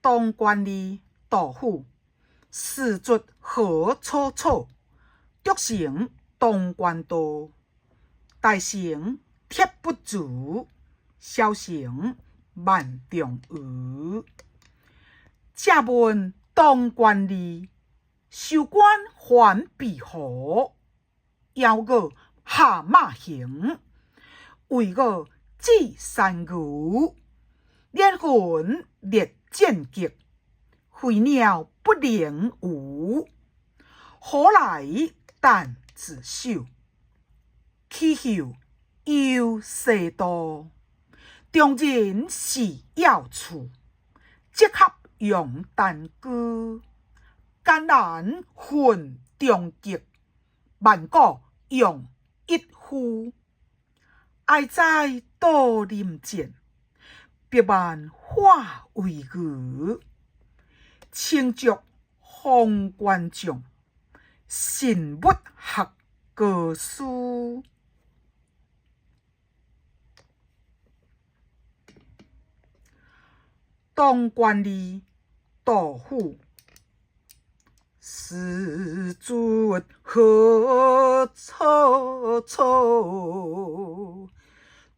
当官吏杜甫，仕卒何楚楚，独成当官道。大成铁不足，小成万重鱼。借问当官吏，授官还避祸。邀我下马行，为我祭山牛。连魂列剑戟，飞鸟不能无。何来弹自手？气候又世道。中人是要处，即刻用弹弓。艰难混终极，万古用一夫。爱在多林间，百万化为鱼。清浊方官将，神物学高书。当官吏杜甫，仕卒何楚楚，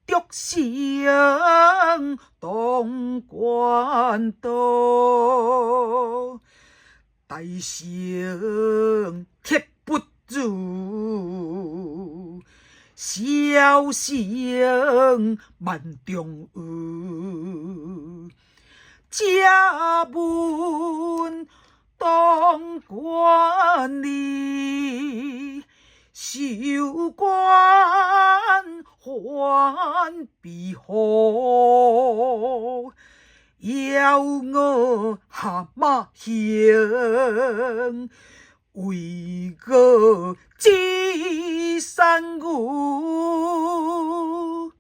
独成当官道。大成铁不足，小成万重鱼。借问当官吏，授官还避祸。邀我下马行，为我祭山牛。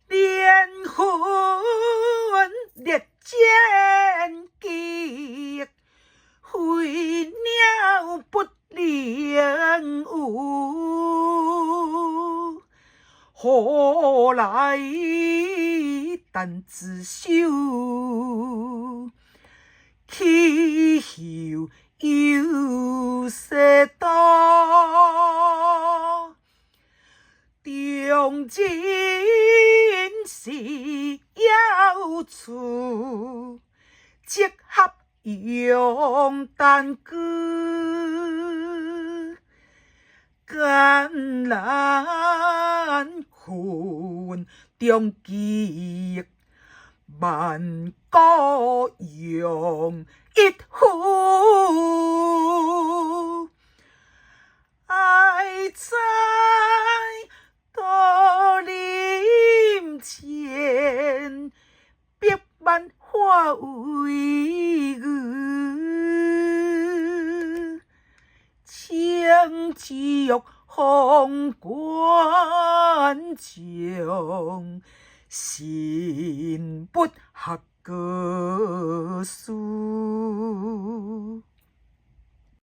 连魂列剑戟，飞鸟不能无。何来弹自手？气候又世道。中人是要处，即刻用弹弓。艰难混终极，万古用一夫。爱在多林间，百万化为鱼。清浊方官将，神不学高书。